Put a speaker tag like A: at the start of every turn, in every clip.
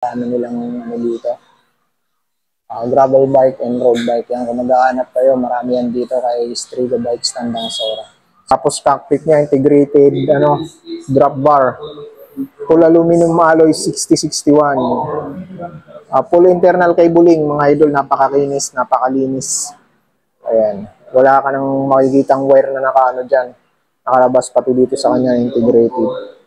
A: ano nilang ano dito. Gravel bike and road bike. Yan, kung maghahanap kayo, marami yan dito kay Strigo Bikes Tandang Sora. Tapos cockpit niya, integrated drop bar. Full aluminum alloy 6061. Full internal cabling, mga idol, napakalinis. Ayan. Wala ka nang makikitang wire na nakaano dyan. Nakalabas pati dito sa kanya, integrated.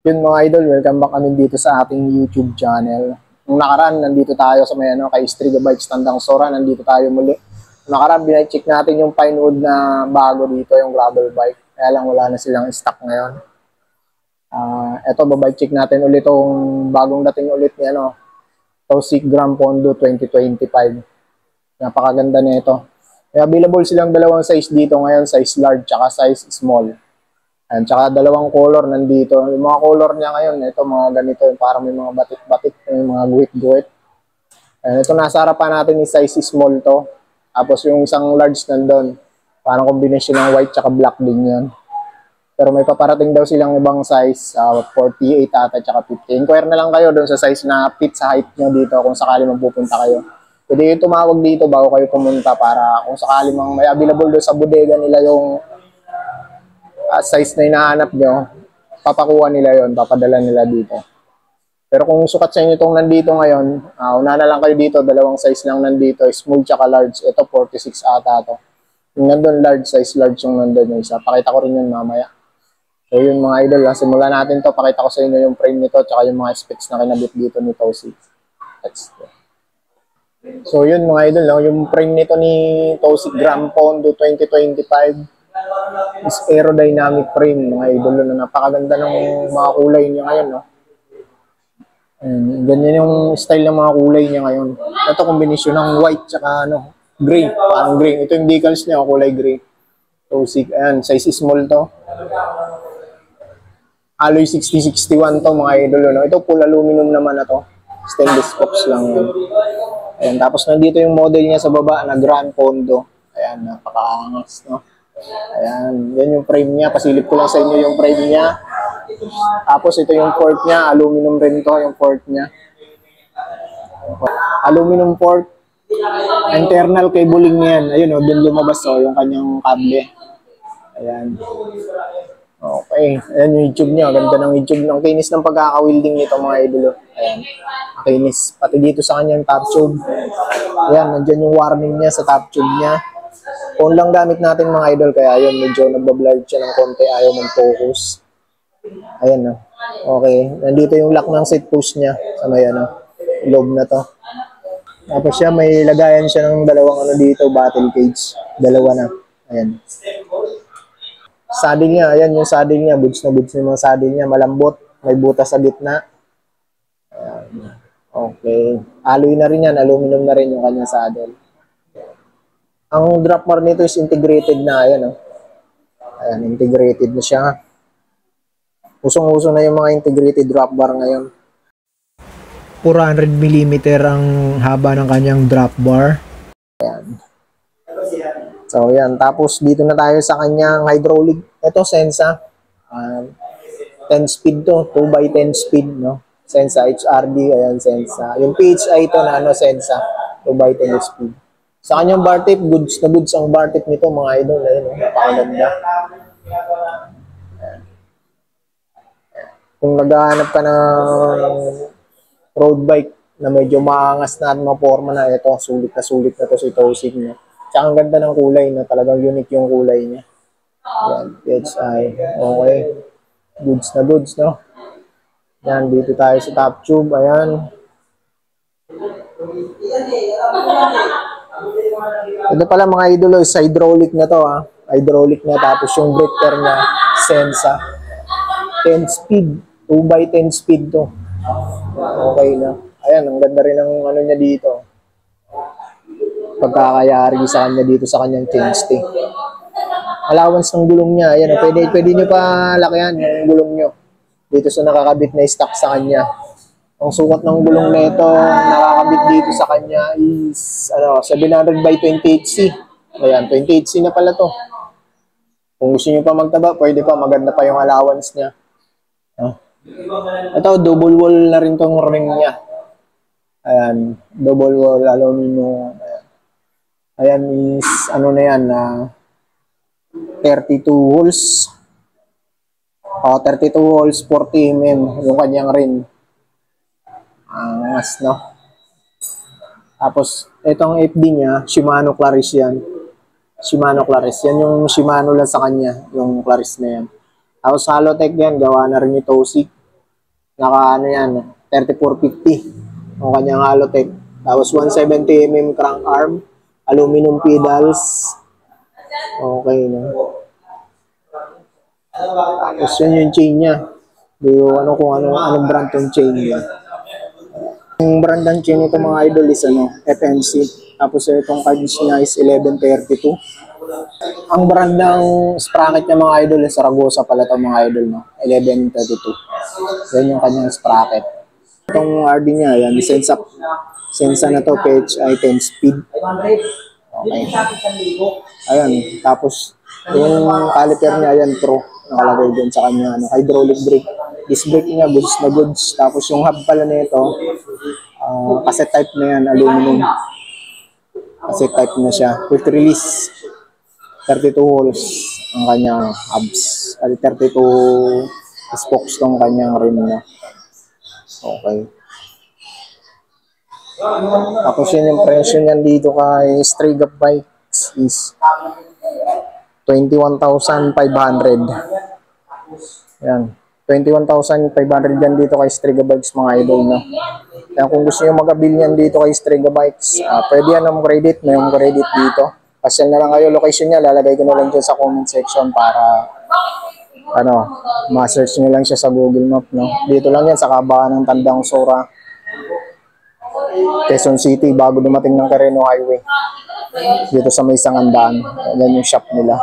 A: Yun mga idol, welcome back kami dito sa ating YouTube channel. Nung nakaraan, nandito tayo sa may kay Strigo Bikes Tandang Sora, nandito tayo muli. Nung nakaraan, binacheck natin yung Pinewood na bago dito, yung gravel bike. Kaya lang wala na silang stock ngayon. Eto, babike check natin ulit yung bagong dating ulit ni Tausig Gram Pondo 2025. Napakaganda na ito. Available silang dalawang size dito ngayon, size large at size small. Ayan, tsaka dalawang color nandito. Yung mga color niya ngayon, ito mga ganito, parang may mga batik-batik, may mga guhit-guhit. Ayan, ito nasa harapan natin yung size small to. Tapos yung isang large nandun, parang combination ng white tsaka black din yan. Pero may paparating daw silang ibang size, 48 ata tsaka 50. Inquire na lang kayo doon sa size na fit sa height nyo dito kung sakali magpupunta kayo. Pwede yung tumawag dito bago kayo pumunta para kung sakali mang may available doon sa bodega nila yung size na hinahanap nyo, papakuha nila yon, papadala nila dito. Pero kung sukat sa inyo itong nandito ngayon, una na lang kayo dito, dalawang size lang nandito, small tsaka large. Ito 46 ata to. Yung nandun large, size large yung nandun yung isa. Pakita ko rin yun mamaya. So yun mga idol, simulan natin to. Pakita ko sa inyo yung frame nito tsaka yung mga specs na kinabit dito ni Tausig. So yun mga idol, yung frame nito ni Tausig Gram Pondo 2025 is aerodynamic frame mga idol, na napakaganda ng mga kulay niya ngayon, no? Ganyan yung style ng mga kulay niya ngayon. Ito kombinasyon ng white tsaka gray, parang gray. Ito yung decals niya, kulay gray. Tausig, ayan, size small to. Alloy 6061 to mga idol, no? Ito full aluminum naman na to. Stainless box lang yun. Ayan, tapos nandito yung model niya sa baba na Grand Pondo. Ayan, napakaangas, no? Ayan, yan yung frame niya. Pasilip ko lang sa inyo yung frame niya. Tapos ito yung port niya. Aluminum rin to yung port niya. Aluminum port. Internal cabling niyan. Ayun, dun lumabas yung kanyang kable. Ayan. Okay. Ayan yung YouTube niya. Ganda ng YouTube. Ang kinis ng pagkaka-welding nito mga idolo. Ayan. Kinis. Pati dito sa kanyang top tube. Ayan, nandyan yung warning niya sa top tube niya. Phone lang gamit natin mga idol, kaya yun, medyo nagbablur siya ng konti, ayaw mag-focus. Ayan, no. Okay, nandito yung lock ng seat post niya sa may loob na to. Tapos siya, may lagayan siya ng dalawang dito, battle cage. Dalawa na. Ayan. Saddle niya, ayan yung saddle niya, buds na buds yung mga saddle niya, malambot, may butas sa gitna. Ayan. Okay. Alloy na rin yan, aluminum na rin yung kanyang saddle. Ang drop bar nito is integrated na, ayan, Ayan, integrated na siya. Usong-uso na yung mga integrated drop bar ngayon. 400mm ang haba ng kanyang drop bar. Ayan. So, ayan. Tapos, dito na tayo sa kanyang hydraulic. Ito, Sensa. 10 speed to. 2x10 speed, no? Sensa HRD, ayan, Sensa. Yung PHI ito na, Sensa. 2x10 speed. Sa kanyang bar tip, goods na goods ang bar tip nito mga idol. Ayun, napakaganda. Kung naghahanap ka ng road bike na medyo maangas na at maporma na, ito, sulit na to si Tausig niya. Tsaka ang ganda ng kulay, no? Talagang unique yung kulay niya. Yan, PHI. Okay. Goods na goods, no? Yan, dito tayo sa top tube. Ayan. Ito pala mga idolo, is hydraulic na to, hydraulic na, tapos yung breaker niya, Sensa. 10 speed, 2x10 speed to. Okay na. Ayan, ang ganda rin ng niya dito. Pagkakayari sa kanya dito sa kanyang chainstay. Allowance ng gulong niya, ayan, pwede nyo pa lakihan yung gulong nyo. Dito sa nakakabit na stock sa kanya. Ang sukat ng gulong na ito, nakakabit dito sa kanya is 700 by 28C. Ayan, 28C na pala to. Kung gusto nyo pa magtaba, pwede pa, maganda pa yung allowance niya. Ito, double wall na rin tong ring niya. Ayan, double wall aluminum. Ayan is, ano na yan, 32 holes. 32 holes, 40 mm, yung kanyang ring. Angas, no? Tapos, itong FD niya, Shimano Claris yan. Shimano Claris. Yan yung Shimano lang sa kanya, yung Claris na yan. Tapos, Halotech yan, gawa na rin ni Tosik. Naka, ano yan, 3450. Yung kanyang Halotech. Tapos, 170mm crank arm. Aluminum pedals. Okay, no? Tapos, yan yung chain niya. Ano kung anong brand yung chain niya. Yung brand ng chain ito mga idol is FMC. Tapos itong cards niya is 1132. Ang brand ng sprocket niya mga idol is Zaragoza pala ito mga idol, no? 1132. Yan yung kanyang sprocket. Itong RD niya, yan, Sensa na to, PHI 10 speed. Okay. Ayan, tapos yung caliper niya, ayan, Pro. Nakalagay din sa kanya, hydraulic brake. Disc brake niya, goods na goods. Tapos yung hub pala nito, cassette type na yan, aluminum. Cassette type na siya. Quick release. 32 holes ang kanyang hubs. 32 spokes tong kanyang rim na. Okay. Tapos yun yung presyo niyan dito kay Straight Up Bikes is 21,500. Yan. 21,500 yan dito kay Strega Bikes mga idol, no? Kaya kung gusto nyo mag-abil yan dito kay Strega Bikes, pwede yan ng credit, may credit dito. Pasyal na lang kayo, location niya, lalagay ko na lang dyan sa comment section para ma-search nyo lang siya sa Google Map, no? Dito lang yan sa kabaan ng Tandang Sora, Quezon City, bago dumating ng Carreno Highway. Dito sa may Sangandaan, yan yung shop nila.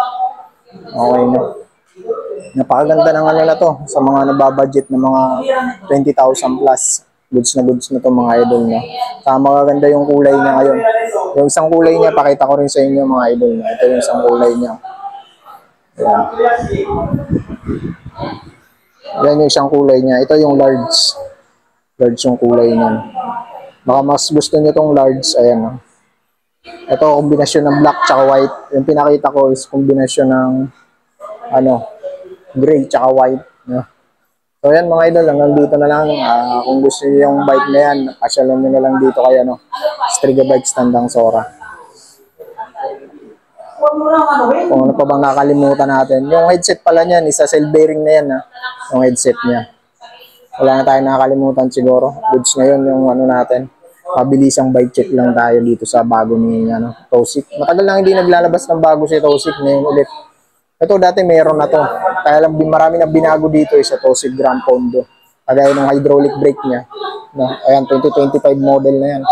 A: Okay, no? Napakaganda ng na to sa mga nababudget na mga 20,000 plus. Goods na to mga idol niya. Saka magaganda yung kulay niya ngayon. Yung isang kulay niya, pakita ko rin sa inyo mga idol niya. Ito yung isang kulay niya. Ayan. Yan yung isang kulay niya. Ito yung large. Large yung kulay niya. Baka mas gusto niyo tong large. Ayan. Ito, kombinasyon ng black tsaka white. Yung pinakita ko is kombinasyon ng gray tsaka white. So yan mga idol, hanggang dito na lang. Kung gusto niyo yung bike na yan, pasyalan nyo na lang dito kay Strega Bikes Tandang Sora. Kung ano pa bang nakalimutan natin. Yung headset pala niyan, isa cell bearing na yan. Yung headset niya. Wala na tayong nakalimutan siguro. Goods na yun yung natin. Mabilisang bike check lang tayo dito sa bago ni Tosik. Matagal lang hindi naglalabas ng bago si Tosik, ngayon ulit. Ito dati meron na to. Kaya lang marami na binago dito sa Tosik Grand Pondo. Kagaya ng hydraulic brake niya. Ayan, 2025 model na yan.